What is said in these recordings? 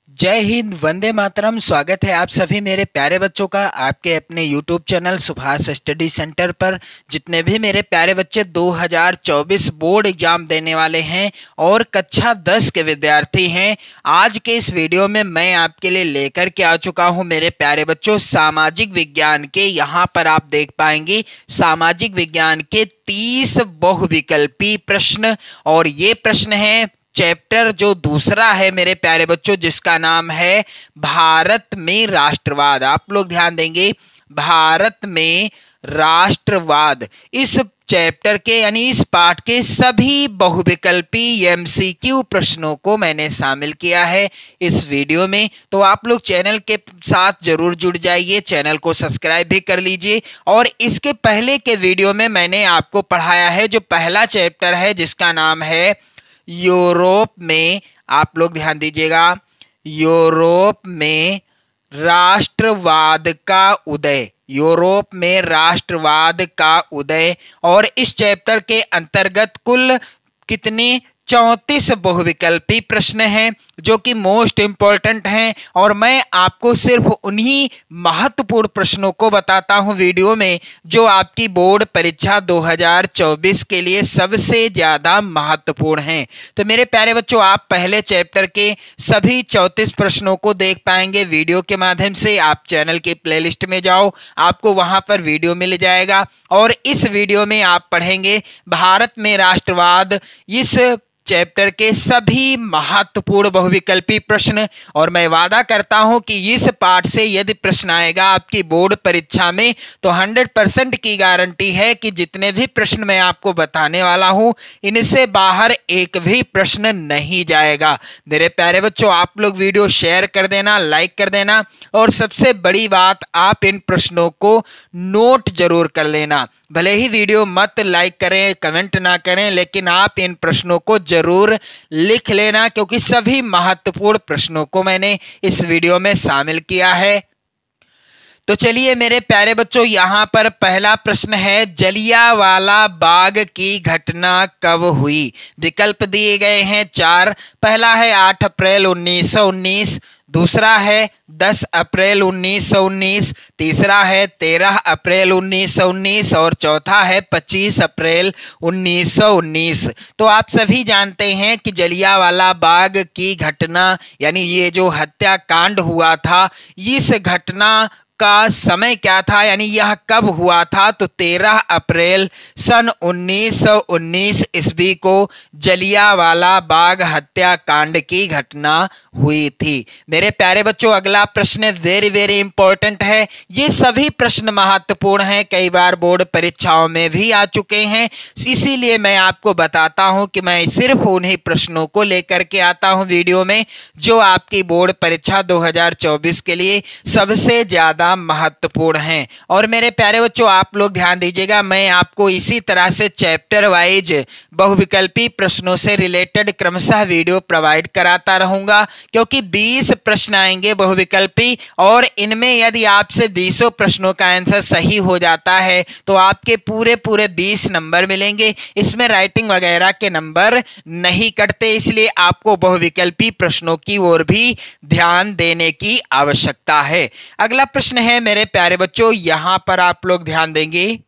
जय हिंद, वंदे मातरम। स्वागत है आप सभी मेरे प्यारे बच्चों का आपके अपने YouTube channel Subhash study centre पर। जितने भी मेरे प्यारे बच्चे 2024 बोर्ड एग्जाम देने वाले हैं और कक्षा 10 के विद्यार्थी हैं, आज के इस वीडियो में मैं आपके लिए लेकर के आ चुका हूं मेरे प्यारे बच्चों सामाजिक विज्ञान के। यहाँ पर आप देख पाएंगे सामाजिक विज्ञान के 30 बहुविकल्पी प्रश्न, और ये प्रश्न है चैप्टर जो दूसरा है मेरे प्यारे बच्चों, जिसका नाम है भारत में राष्ट्रवाद। आप लोग ध्यान देंगे, भारत में राष्ट्रवाद। इस चैप्टर के यानी इस पाठ के सभी बहुविकल्पी एमसीक्यू प्रश्नों को मैंने शामिल किया है इस वीडियो में। तो आप लोग चैनल के साथ जरूर जुड़ जाइए, चैनल को सब्सक्राइब भी कर लीजिए। और इसके पहले के वीडियो में मैंने आपको पढ़ाया है जो पहला चैप्टर है, जिसका नाम है यूरोप में, आप लोग ध्यान दीजिएगा, यूरोप में राष्ट्रवाद का उदय, यूरोप में राष्ट्रवाद का उदय। और इस चैप्टर के अंतर्गत कुल कितने 34 बहुविकल्पी प्रश्न हैं जो कि मोस्ट इंपॉर्टेंट हैं, और मैं आपको सिर्फ उन्हीं महत्वपूर्ण प्रश्नों को बताता हूं वीडियो में जो आपकी बोर्ड परीक्षा 2024 के लिए सबसे ज्यादा महत्वपूर्ण हैं। तो मेरे प्यारे बच्चों, आप पहले चैप्टर के सभी 34 प्रश्नों को देख पाएंगे वीडियो के माध्यम से। आप चैनल की प्लेलिस्ट में जाओ, आपको वहां पर वीडियो मिल जाएगा, और इस वीडियो में आप पढ़ेंगे भारत में राष्ट्रवाद, इस चैप्टर के सभी महत्वपूर्ण बहुविकल्पी प्रश्न। और मैं वादा करता हूं कि इस पाठ से यदि प्रश्न आएगा आपकी बोर्ड परीक्षा में तो 100% की गारंटी है कि जितने भी प्रश्न मैं आपको बताने वाला हूं इनसे बाहर एक भी प्रश्न नहीं जाएगा। मेरे प्यारे बच्चों, आप लोग वीडियो शेयर कर देना, लाइक कर देना, और सबसे बड़ी बात, आप इन प्रश्नों को नोट जरूर कर लेना। भले ही वीडियो मत लाइक करें, कमेंट ना करें, लेकिन आप इन प्रश्नों को जरूर लिख लेना, क्योंकि सभी महत्वपूर्ण प्रश्नों को मैंने इस वीडियो में शामिल किया है। तो चलिए मेरे प्यारे बच्चों, यहाँ पर पहला प्रश्न है, जलियांवाला बाग की घटना कब हुई? विकल्प दिए गए हैं 4। पहला है 8 अप्रैल 1919, दूसरा है 10 अप्रैल 1919, तीसरा है 13 अप्रैल 1919, और चौथा है 25 अप्रैल 1919। तो आप सभी जानते हैं कि जलियांवाला बाग की घटना यानी ये जो हत्याकांड हुआ था, इस घटना का समय क्या था, यानी यह कब हुआ था? तो 13 अप्रैल सन 1919 ईस्वी को जलियांवाला बाग हत्याकांड की घटना हुई थी। मेरे प्यारे बच्चों, अगला प्रश्न वेरी वेरी इंपॉर्टेंट है। ये सभी प्रश्न महत्वपूर्ण हैं, कई बार बोर्ड परीक्षाओं में भी आ चुके हैं, इसीलिए मैं आपको बताता हूं कि मैं सिर्फ उन्हीं प्रश्नों को लेकर के आता हूं वीडियो में जो आपकी बोर्ड परीक्षा 2024 के लिए सबसे ज्यादा महत्वपूर्ण हैं। और मेरे प्यारे बच्चों, आप लोग ध्यान दीजिएगा, मैं आपको इसी तरह से चैप्टर वाइज बहुविकल्पी प्रश्नों से रिलेटेड क्रमशः वीडियो प्रोवाइड कराता रहूंगा, क्योंकि 20 प्रश्न आएंगे बहुविकल्पी, और इनमें यदि आपसे 20 प्रश्नों का आंसर सही हो जाता है तो आपके पूरे 20 नंबर मिलेंगे। इसमें राइटिंग वगैरह के नंबर नहीं कटते, इसलिए आपको बहुविकल्पी प्रश्नों की ओर भी ध्यान देने की आवश्यकता है। अगला प्रश्न है मेरे प्यारे बच्चों, यहां पर आप लोग ध्यान देंगे,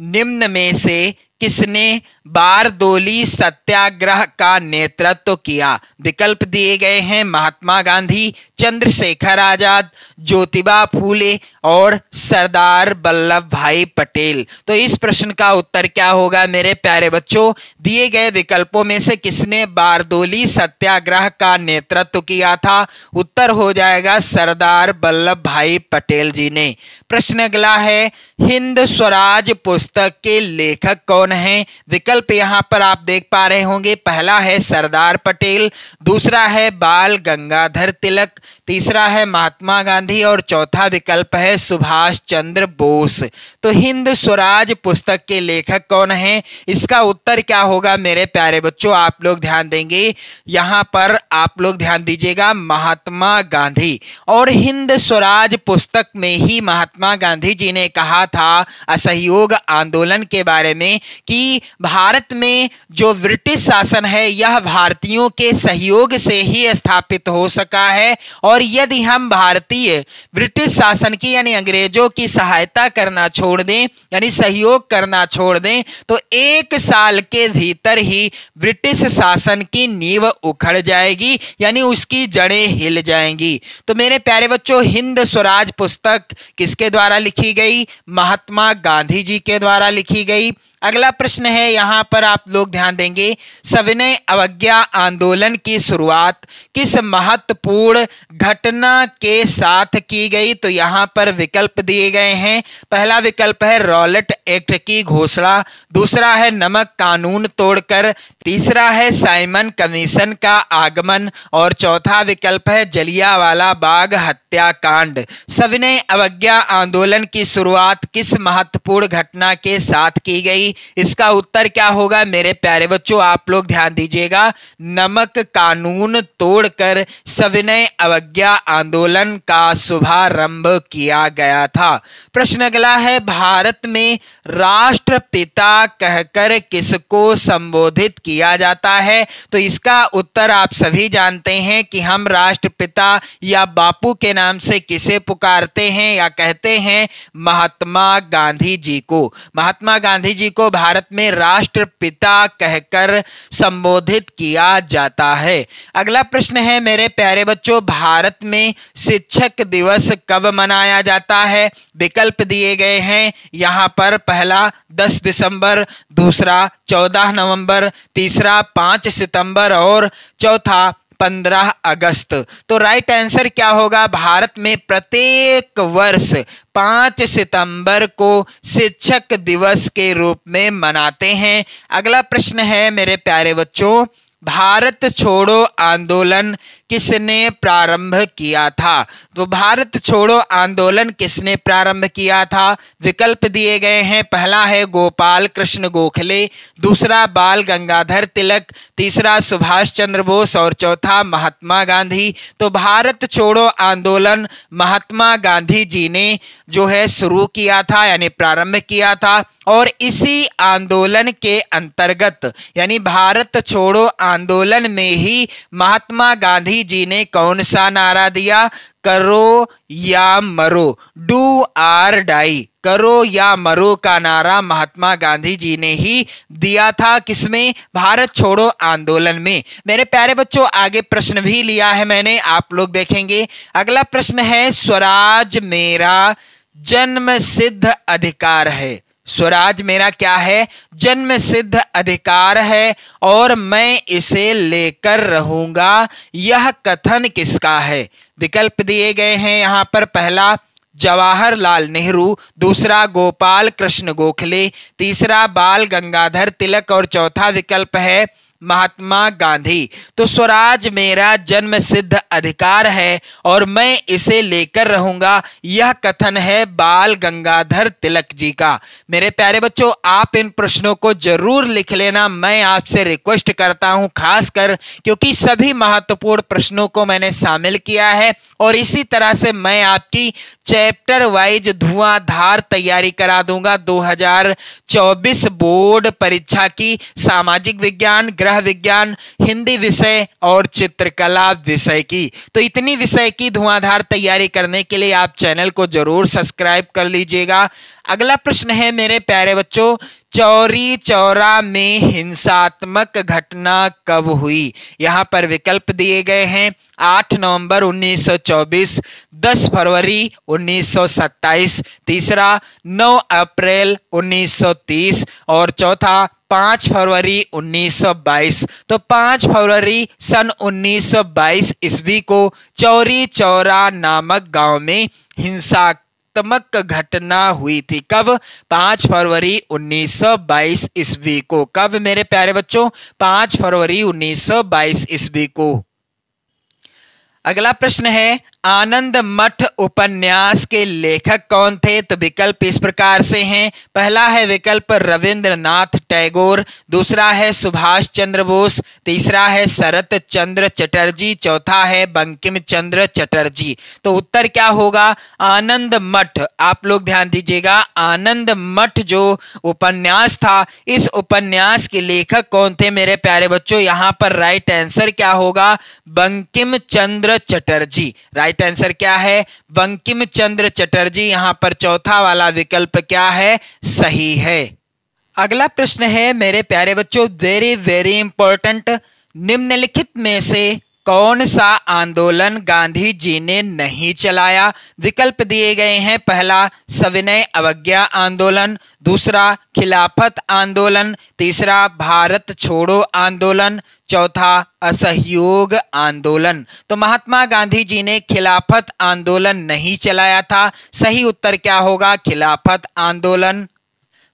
निम्न में से किसने बारदोली सत्याग्रह का नेतृत्व किया? विकल्प दिए गए हैं महात्मा गांधी, चंद्रशेखर आजाद, ज्योतिबा फूले और सरदार वल्लभ भाई पटेल। तो इस प्रश्न का उत्तर क्या होगा मेरे प्यारे बच्चों? दिए गए विकल्पों में से किसने बारदोली सत्याग्रह का नेतृत्व किया था? उत्तर हो जाएगा सरदार वल्लभ भाई पटेल जी ने। प्रश्न अगला है, हिंद स्वराज पुस्तक के लेखक कौन हैं? विकल्प यहां पर आप देख पा रहे होंगे, पहला है सरदार पटेल, दूसरा है बाल गंगाधर तिलक, तीसरा है महात्मा गांधी, और चौथा विकल्प है सुभाष चंद्र बोस। तो हिंद स्वराज पुस्तक के लेखक कौन हैं? इसका उत्तर क्या होगा मेरे प्यारे बच्चों? आप लोग ध्यान देंगे, यहां पर आप लोग ध्यान दीजिएगा, महात्मा गांधी। और हिंद स्वराज पुस्तक में ही महात्मा गांधी जी ने कहा था असहयोग आंदोलन के बारे में कि भारत में जो ब्रिटिश शासन है यह भारतीयों के सहयोग से ही स्थापित हो सका है, और यदि हम भारतीय ब्रिटिश शासन की यानी अंग्रेजों की सहायता करना छोड़ दें यानी सहयोग करना छोड़ दें तो 1 साल के भीतर ही ब्रिटिश शासन की नींव उखड़ जाएगी यानी उसकी जड़ें हिल जाएंगी। तो मेरे प्यारे बच्चों, हिंद स्वराज पुस्तक किसके द्वारा लिखी गई? महात्मा गांधी जी के द्वारा लिखी गई। अगला प्रश्न है, यहां पर आप लोग ध्यान देंगे, सविनय अवज्ञा आंदोलन की शुरुआत किस महत्वपूर्ण घटना के साथ की गई? तो यहां पर विकल्प दिए गए हैं। पहला विकल्प है रॉलेट एक्ट की घोषणा, दूसरा है नमक कानून तोड़कर, तीसरा है साइमन कमीशन का आगमन और चौथा विकल्प है जलियांवाला बाग हत्याकांड। सविनय अवज्ञा आंदोलन की शुरुआत किस महत्वपूर्ण घटना के साथ की गई? इसका उत्तर क्या होगा मेरे प्यारे बच्चों? आप लोग ध्यान दीजिएगा, नमक कानून तोड़कर सविनय अवज्ञा आंदोलन का शुभारंभ किया गया था। प्रश्न अगला है, भारत में राष्ट्रपिता कहकर किसको संबोधित किया जाता है? तो इसका उत्तर आप सभी जानते हैं कि हम राष्ट्रपिता या बापू के नाम से किसे पुकारते हैं या कहते हैं? महात्मा गांधी जी को। महात्मा गांधी जी को भारत में राष्ट्रपिता कहकर संबोधित किया जाता है। अगला प्रश्न है मेरे प्यारे बच्चों, भारत में शिक्षक दिवस कब मनाया जाता है? विकल्प दिए गए हैं यहां पर, पहला 10 दिसंबर, दूसरा 14 नवंबर, तीसरा 5 सितंबर और चौथा 15 अगस्त। तो राइट आंसर क्या होगा? भारत में प्रत्येक वर्ष 5 सितंबर को शिक्षक दिवस के रूप में मनाते हैं। अगला प्रश्न है मेरे प्यारे बच्चों, भारत छोड़ो आंदोलन किसने प्रारंभ किया था? तो भारत छोड़ो आंदोलन किसने प्रारंभ किया था? विकल्प दिए गए हैं, पहला है गोपाल कृष्ण गोखले, दूसरा बाल गंगाधर तिलक, तीसरा सुभाष चंद्र बोस और चौथा महात्मा गांधी। तो भारत छोड़ो आंदोलन महात्मा गांधी जी ने जो है शुरू किया था यानी प्रारंभ किया था, और इसी आंदोलन के अंतर्गत यानी भारत छोड़ो आंदोलन में ही महात्मा गांधी जी ने कौन सा नारा दिया? करो या मरो, डू आर डाई, करो या मरो का नारा महात्मा गांधी जी ने ही दिया था। किसमें? भारत छोड़ो आंदोलन में। मेरे प्यारे बच्चों, आगे प्रश्न भी लिया है मैंने, आप लोग देखेंगे। अगला प्रश्न है, स्वराज मेरा जन्म सिद्ध अधिकार है। स्वराज मेरा क्या है? जन्म सिद्ध अधिकार है और मैं इसे लेकर रहूंगा, यह कथन किसका है? विकल्प दिए गए हैं यहां पर, पहला जवाहरलाल नेहरू, दूसरा गोपाल कृष्ण गोखले, तीसरा बाल गंगाधर तिलक और चौथा विकल्प है महात्मा गांधी। तो स्वराज मेरा जन्म सिद्ध अधिकार है और मैं इसे लेकर रहूंगा, यह कथन है बाल गंगाधर तिलक जी का। मेरे प्यारे बच्चों, आप इन प्रश्नों को जरूर लिख लेना, मैं आपसे रिक्वेस्ट करता हूं, खासकर क्योंकि सभी महत्वपूर्ण प्रश्नों को मैंने शामिल किया है और इसी तरह से मैं आपकी चैप्टर वाइज धुआंधार तैयारी करा दूंगा 2024 बोर्ड परीक्षा की। सामाजिक विज्ञान, गृह विज्ञान, हिंदी विषय और चित्रकला विषय की। तो इतनी विषय की धुआंधार तैयारी करने के लिए आप चैनल को जरूर सब्सक्राइब कर लीजिएगा। अगला प्रश्न है मेरे प्यारे बच्चों, चौरी चौरा में हिंसात्मक घटना कब हुई? यहां पर विकल्प दिए गए हैं, 8 नवंबर 1924, 10 फरवरी 1927, तीसरा 9 अप्रैल 1930 और चौथा 5 फरवरी 1922। तो 5 फरवरी सन 1922 ईस्वी को चौरी चौरा नामक गांव में हिंसात्मक घटना हुई थी। कब? 5 फरवरी 1922 ईस्वी को। कब मेरे प्यारे बच्चों? 5 फरवरी 1922 ईस्वी को। अगला प्रश्न है, आनंद मठ उपन्यास के लेखक कौन थे? तो विकल्प इस प्रकार से हैं। पहला है विकल्प रविंद्रनाथ टैगोर, दूसरा है सुभाष चंद्र बोस, तीसरा है शरत चंद्र चटर्जी, चौथा है बंकिम चंद्र चटर्जी। तो उत्तर क्या होगा? आनंद मठ। आप लोग ध्यान दीजिएगा, आनंद मठ जो उपन्यास था, इस उपन्यास के लेखक कौन थे मेरे प्यारे बच्चों? यहाँ पर राइट आंसर क्या होगा? बंकिम चंद्र चटर्जी। राइट आंसर क्या है? बंकिम चंद्र चटर्जी। यहां पर चौथा वाला विकल्प क्या है? सही है। अगला प्रश्न है मेरे प्यारे बच्चों, वेरी वेरी इंपॉर्टेंट। निम्नलिखित में से कौन सा आंदोलन गांधी जी ने नहीं चलाया? विकल्प दिए गए हैं। पहला सविनय अवज्ञा आंदोलन, दूसरा खिलाफत आंदोलन, तीसरा भारत छोड़ो आंदोलन, चौथा असहयोग आंदोलन। तो महात्मा गांधी जी ने खिलाफत आंदोलन नहीं चलाया था। सही उत्तर क्या होगा? खिलाफत आंदोलन।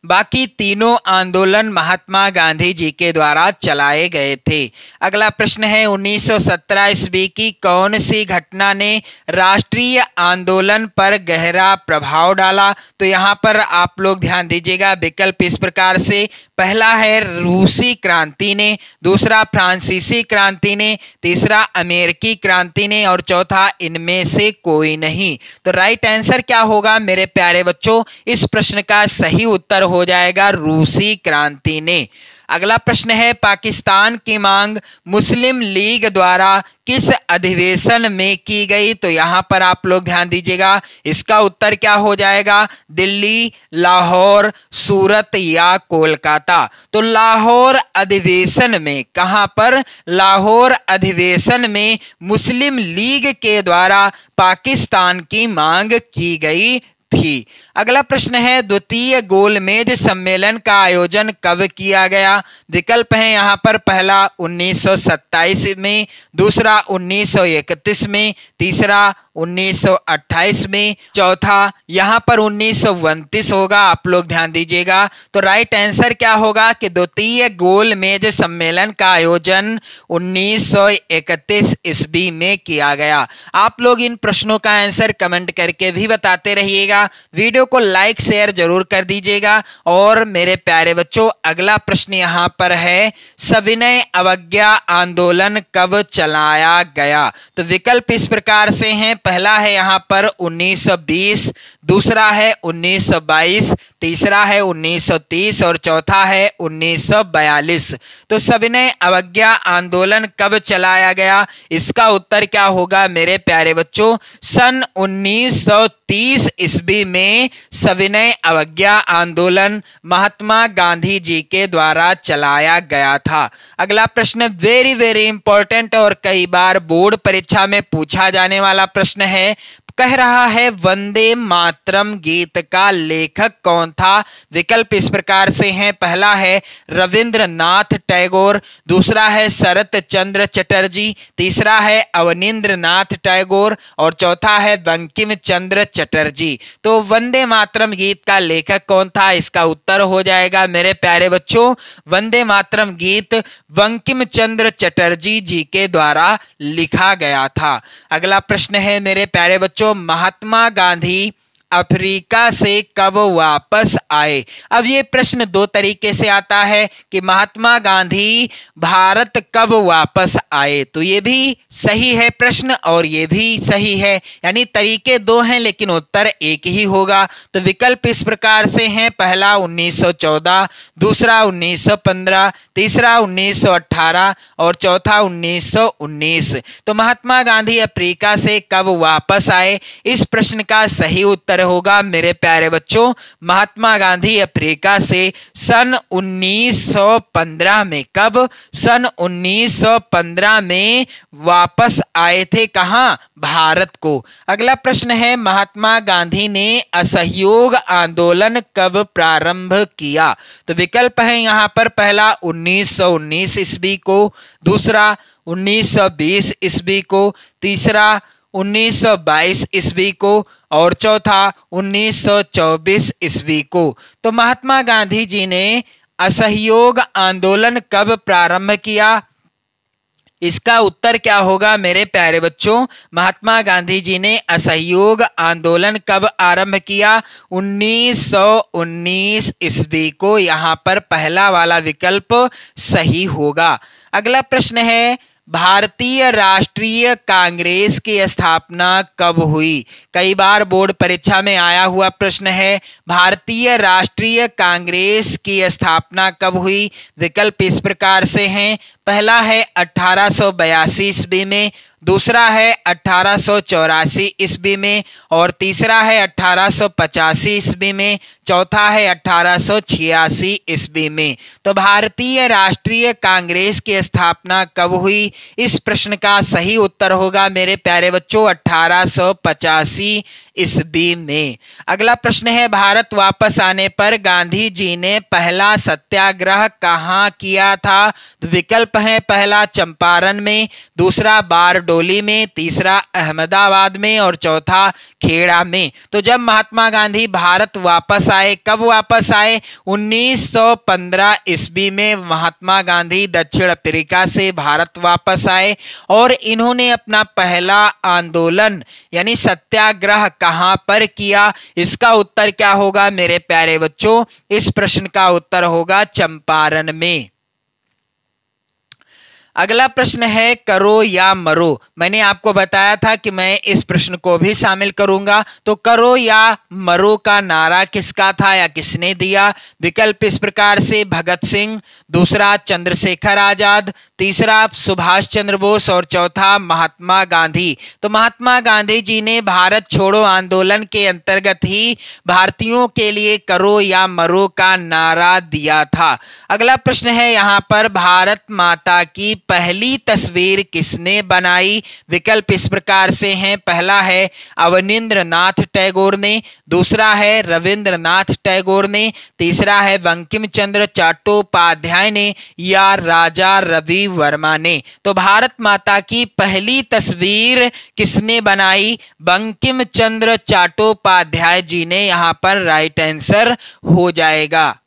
बाकी तीनों आंदोलन महात्मा गांधी जी के द्वारा चलाए गए थे। अगला प्रश्न है, 1917 ईस्वी की कौन सी घटना ने राष्ट्रीय आंदोलन पर गहरा प्रभाव डाला? तो यहाँ पर आप लोग ध्यान दीजिएगा, विकल्प इस प्रकार से। पहला है रूसी क्रांति ने, दूसरा फ्रांसीसी क्रांति ने, तीसरा अमेरिकी क्रांति ने और चौथा इनमें से कोई नहीं। तो राइट आंसर क्या होगा मेरे प्यारे बच्चों? इस प्रश्न का सही उत्तर हो जाएगा रूसी क्रांति ने। अगला प्रश्न है, पाकिस्तान की मांग मुस्लिम लीग द्वारा किस अधिवेशन में की गई? तो यहां पर आप लोग ध्यान दीजिएगा, इसका उत्तर क्या हो जाएगा? दिल्ली, लाहौर, सूरत या कोलकाता। तो लाहौर अधिवेशन में, कहां पर? लाहौर अधिवेशन में मुस्लिम लीग के द्वारा पाकिस्तान की मांग की गई थी। अगला प्रश्न है, द्वितीय गोलमेज सम्मेलन का आयोजन कब किया गया? विकल्प है यहाँ पर। पहला 1927 में, दूसरा 1931 में, तीसरा 1928 में, चौथा यहाँ पर 1929 होगा। आप लोग ध्यान दीजिएगा। तो राइट आंसर क्या होगा कि द्वितीय गोलमेज सम्मेलन का आयोजन 1931 ईस्वी में किया गया। आप लोग इन प्रश्नों का आंसर कमेंट करके भी बताते रहिएगा। वीडियो को लाइक शेयर जरूर कर दीजिएगा। और मेरे प्यारे बच्चों, अगला प्रश्न यहाँ पर है, सविनय अवज्ञा आंदोलन कब चलाया गया? तो विकल्प इस प्रकार से हैं। पहला है यहाँ पर 1920, दूसरा है 1922, तीसरा है 1930 और चौथा है 1942। तो सविनय अवज्ञा आंदोलन कब चलाया गया? इसका उत्तर क्या होगा मेरे प्यारे बच्चों? सन 1930 ईस्वी में सविनय अवज्ञा आंदोलन महात्मा गांधी जी के द्वारा चलाया गया था। अगला प्रश्न वेरी वेरी इंपॉर्टेंट और कई बार बोर्ड परीक्षा में पूछा जाने वाला प्रश्न है। कह रहा है, वंदे मातरम गीत का लेखक कौन था? विकल्प इस प्रकार से हैं। पहला है रविंद्रनाथ टैगोर, दूसरा है शरत चंद्र चटर्जी, तीसरा है अवनींद्रनाथ टैगोर और चौथा है बंकिम चंद्र चटर्जी। तो वंदे मातरम गीत का लेखक कौन था? इसका उत्तर हो जाएगा मेरे प्यारे बच्चों, वंदे मातरम गीत बंकिम चंद्र चटर्जी जी के द्वारा लिखा गया था। अगला प्रश्न है मेरे प्यारे बच्चों, महात्मा गांधी अफ्रीका से कब वापस आए? अब ये प्रश्न दो तरीके से आता है कि महात्मा गांधी भारत कब वापस आए। तो ये भी सही है प्रश्न और ये भी सही है, यानी तरीके दो हैं लेकिन उत्तर एक ही होगा। तो विकल्प इस प्रकार से हैं। पहला 1914, दूसरा 1915, तीसरा 1918 और चौथा 1919। तो महात्मा गांधी अफ्रीका से कब वापस आए? इस प्रश्न का सही उत्तर होगा मेरे प्यारे बच्चों, महात्मा गांधी अफ्रीका से सन 1915 में, कब? सन 1915 में वापस आए थे। कहां? भारत को। अगला प्रश्न है, महात्मा गांधी ने असहयोग आंदोलन कब प्रारंभ किया? तो विकल्प है यहां पर। पहला 1919 ईस्वी को, दूसरा 1920 ईस्वी को, तीसरा 1922 ईस्वी को और चौथा 1924 ईस्वी को। तो महात्मा गांधी जी ने असहयोग आंदोलन कब प्रारंभ किया? इसका उत्तर क्या होगा मेरे प्यारे बच्चों? महात्मा गांधी जी ने असहयोग आंदोलन कब आरंभ किया? 1919 ईस्वी को। यहाँ पर पहला वाला विकल्प सही होगा। अगला प्रश्न है, भारतीय राष्ट्रीय कांग्रेस की स्थापना कब हुई? कई बार बोर्ड परीक्षा में आया हुआ प्रश्न है। भारतीय राष्ट्रीय कांग्रेस की स्थापना कब हुई? विकल्प इस प्रकार से हैं। पहला है 1882 ईस्वी में, दूसरा है 1884 ईस्वी में और तीसरा है 1885 ईस्वी में, चौथा है 1886 ईस्वी में। तो भारतीय राष्ट्रीय कांग्रेस की स्थापना कब हुई? इस प्रश्न का सही उत्तर होगा मेरे प्यारे बच्चों 1885 ईस्वी में। अगला प्रश्न है, भारत वापस आने पर गांधी जी ने पहला सत्याग्रह कहाँ किया था? विकल्प है, पहला चंपारण में, दूसरा बारडोली में, तीसरा अहमदाबाद में और चौथा खेड़ा में। तो जब महात्मा गांधी भारत वापस आए, कब वापस आए? 1915 ईस्वी में महात्मा गांधी दक्षिण अफ्रीका से भारत वापस आए और इन्होंने अपना पहला आंदोलन यानी सत्याग्रह कहां पर किया? इसका उत्तर क्या होगा मेरे प्यारे बच्चों? इस प्रश्न का उत्तर होगा चंपारण में। अगला प्रश्न है, करो या मरो। मैंने आपको बताया था कि मैं इस प्रश्न को भी शामिल करूंगा। तो करो या मरो का नारा किसका था या किसने दिया? विकल्प इस प्रकार से, भगत सिंह, दूसरा चंद्रशेखर आजाद, तीसरा सुभाष चंद्र बोस और चौथा महात्मा गांधी। तो महात्मा गांधी जी ने भारत छोड़ो आंदोलन के अंतर्गत ही भारतीयों के लिए करो या मरो का नारा दिया था। अगला प्रश्न है यहाँ पर, भारत माता की पहली तस्वीर किसने बनाई? विकल्प इस प्रकार से हैं। पहला है अवनींद्रनाथ टैगोर ने, दूसरा है रविंद्रनाथ टैगोर ने, तीसरा है बंकिम चंद्र चट्टोपाध्याय ने या राजा रवि वर्मा ने। तो भारत माता की पहली तस्वीर किसने बनाई? बंकिम चंद्र चट्टोपाध्याय जी ने यहाँ पर राइट आंसर हो जाएगा।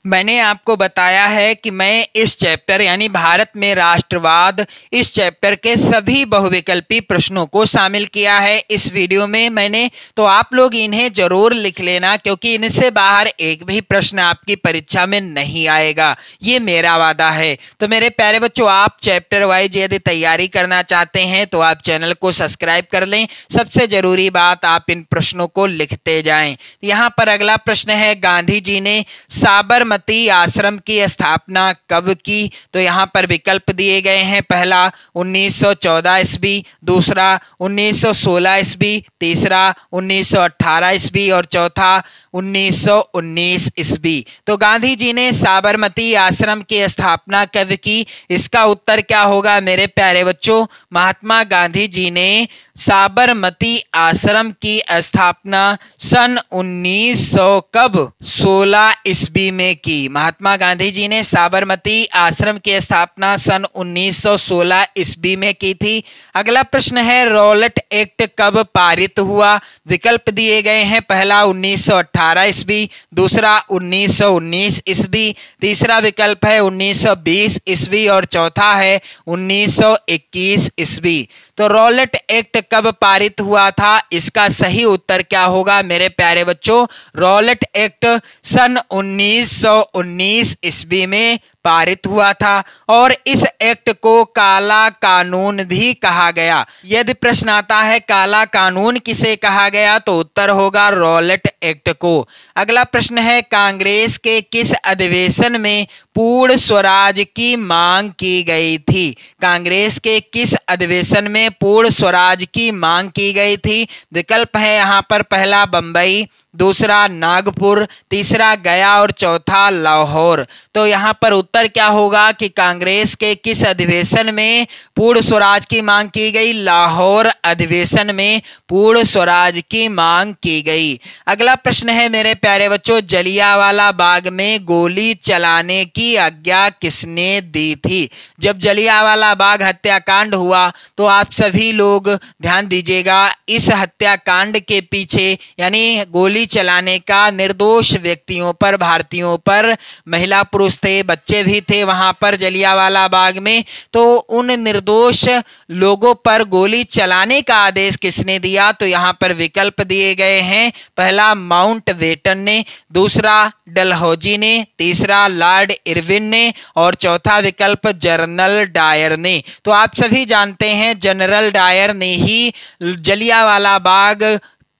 मैंने आपको बताया है कि मैं इस चैप्टर यानी भारत में राष्ट्रवाद, इस चैप्टर के सभी बहुविकल्पी प्रश्नों को शामिल किया है इस वीडियो में मैंने। तो आप लोग इन्हें जरूर लिख लेना, क्योंकि इनसे बाहर एक भी प्रश्न आपकी परीक्षा में नहीं आएगा, ये मेरा वादा है। तो मेरे प्यारे बच्चों, आप चैप्टर वाइज यदि तैयारी करना चाहते हैं तो आप चैनल को सब्सक्राइब कर लें। सबसे जरूरी बात, आप इन प्रश्नों को लिखते जाएं। यहाँ पर अगला प्रश्न है, गांधी जी ने साबरमती आश्रम की स्थापना कब की? तो यहाँ पर विकल्प दिए गए हैं। पहला 1914 ईस्वी, दूसरा 1916 ईस्वी, तीसरा 1918 ईस्वी और चौथा 1919 ईस्वी। तो गांधी जी ने साबरमती आश्रम की स्थापना कब की? इसका उत्तर क्या होगा मेरे प्यारे बच्चों? महात्मा गांधी जी ने साबरमती आश्रम की स्थापना सन 1900 कब? 16 ईस्वी में की। महात्मा गांधी जी ने साबरमती आश्रम की स्थापना सन 1916 ईस्वी में की थी। अगला प्रश्न है, रॉलेट एक्ट कब पारित हुआ? विकल्प दिए गए हैं। पहला 1918 ईस्वी, दूसरा 1919 ईस्वी, तीसरा विकल्प है 1920 ईस्वी और चौथा है 1921 ईस्वी। तो रॉलेट एक्ट कब पारित हुआ था? इसका सही उत्तर क्या होगा मेरे प्यारे बच्चों? रॉलेट एक्ट सन 1919 ईस्वी में पारित हुआ था और इस एक्ट को काला कानून भी कहा गया। यदि प्रश्न आता है काला कानून किसे कहा गया, तो उत्तर होगा रॉलेट एक्ट को। अगला प्रश्न है, कांग्रेस के किस अधिवेशन में पूर्ण स्वराज की मांग की गई थी? कांग्रेस के किस अधिवेशन में पूर्ण स्वराज की मांग की गई थी? विकल्प है यहाँ पर, पहला बंबई, दूसरा नागपुर, तीसरा गया और चौथा लाहौर। तो यहाँ पर उत्तर क्या होगा कि कांग्रेस के किस अधिवेशन में पूर्ण स्वराज की मांग की गई? लाहौर अधिवेशन में पूर्ण स्वराज की मांग की गई। अगला प्रश्न है मेरे प्यारे बच्चों, जलियांवाला बाग में गोली चलाने की आज्ञा किसने दी थी? जब जलियांवाला बाग हत्याकांड हुआ तो आप सभी लोग ध्यान दीजिएगा, इस हत्याकांड के पीछे यानी गोली गोली चलाने का निर्दोष व्यक्तियों पर, भारतीयों पर, महिला पुरुष थे, बच्चे भी थे वहां पर जलियांवाला बाग में, तो उन निर्दोष लोगों पर गोली चलाने का आदेश किसने दिया? तो यहां पर विकल्प दिए गए हैं। पहला माउंटबेटन ने, दूसरा डलहौजी ने, तीसरा लॉर्ड इरविन ने और चौथा विकल्प जनरल डायर ने। तो आप सभी जानते हैं जनरल डायर ने ही जलियांवाला बाग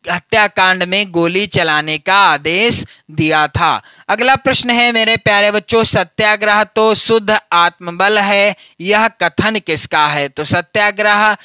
हत्याकांड में गोली चलाने का आदेश दिया था। अगला प्रश्न है मेरे प्यारे बच्चों, सत्याग्रह तो शुद्ध आत्मबल है, यह कथन किसका है? तो सत्याग्रह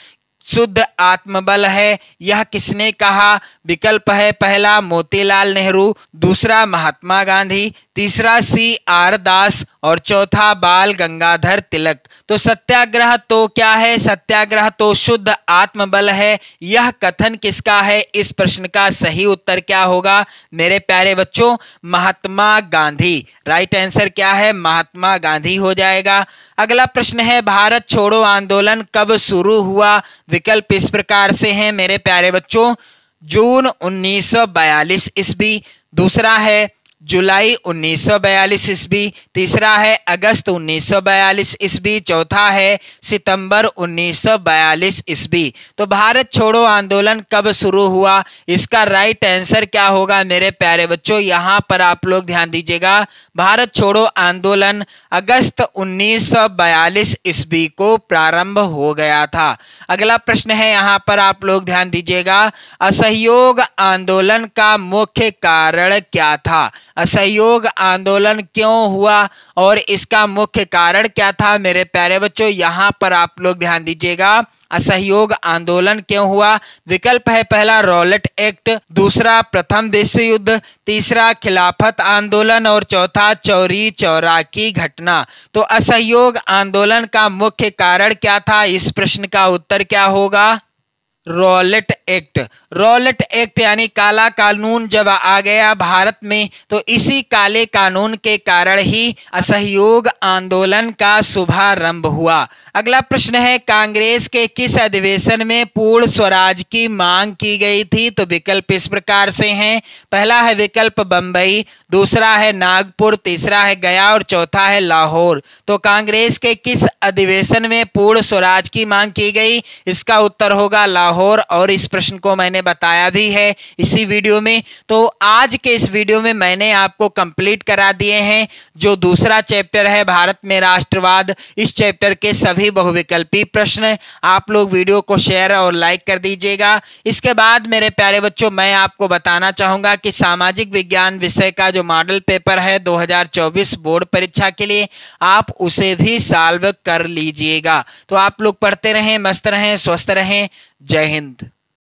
शुद्ध आत्मबल है, यह किसने कहा? विकल्प है पहला मोतीलाल नेहरू, दूसरा महात्मा गांधी, तीसरा CR दास और चौथा बाल गंगाधर तिलक। तो सत्याग्रह तो क्या है? सत्याग्रह तो शुद्ध आत्मबल है, यह कथन किसका है? इस प्रश्न का सही उत्तर क्या होगा मेरे प्यारे बच्चों? महात्मा गांधी। राइट आंसर क्या है? महात्मा गांधी हो जाएगा। अगला प्रश्न है, भारत छोड़ो आंदोलन कब शुरू हुआ? विकल्प इस प्रकार से हैं मेरे प्यारे बच्चों, जून 1942 ईस्वी, दूसरा है जुलाई 1942 ईस्वी, तीसरा है अगस्त 1942 ईस्वी, चौथा है सितंबर 1942 ईस्वी। तो भारत छोड़ो आंदोलन कब शुरू हुआ? इसका राइट आंसर क्या होगा मेरे प्यारे बच्चों? यहां पर आप लोग ध्यान दीजिएगा, भारत छोड़ो आंदोलन अगस्त 1942 ईस्वी को प्रारंभ हो गया था। अगला प्रश्न है, यहां पर आप लोग ध्यान दीजिएगा, असहयोग आंदोलन का मुख्य कारण क्या था? असहयोग आंदोलन क्यों हुआ और इसका मुख्य कारण क्या था मेरे प्यारे बच्चों? यहां पर आप लोग ध्यान दीजिएगा, असहयोग आंदोलन क्यों हुआ? विकल्प है पहला रॉलेट एक्ट, दूसरा प्रथम विश्व युद्ध, तीसरा खिलाफत आंदोलन और चौथा चौरी चौरा की घटना। तो असहयोग आंदोलन का मुख्य कारण क्या था? इस प्रश्न का उत्तर क्या होगा? Rowlatt act. रॉलेट एक्ट यानी काला कानून जब आ गया भारत में, तो इसी काले कानून के कारण ही असहयोग आंदोलन का शुभारंभ हुआ। अगला प्रश्न है, कांग्रेस के किस अधिवेशन में पूर्ण स्वराज की मांग की गई थी? तो विकल्प इस प्रकार से हैं, पहला है विकल्प बंबई, दूसरा है नागपुर, तीसरा है गया और चौथा है लाहौर। तो कांग्रेस के किस अधिवेशन में पूर्ण स्वराज की मांग की गई? इसका उत्तर होगा लाहौर, और इस प्रश्न को मैंने बताया भी है इसी वीडियो में। तो आज के इस वीडियो में मैंने आपको कंप्लीट करा दिए हैं जो दूसरा चैप्टर है भारत में राष्ट्रवाद, इस चैप्टर के सभी बहुविकल्पी प्रश्न। आप लोग वीडियो को शेयर और लाइक कर दीजिएगा। इसके बाद मेरे प्यारे बच्चों, मैं आपको बताना चाहूंगा कि सामाजिक विज्ञान विषय का जो मॉडल पेपर है 2024 बोर्ड परीक्षा के लिए, आप उसे भी सॉल्व कर लीजिएगा। तो आप लोग पढ़ते रहें, मस्त रहें, स्वस्थ रहें। जय हिंद।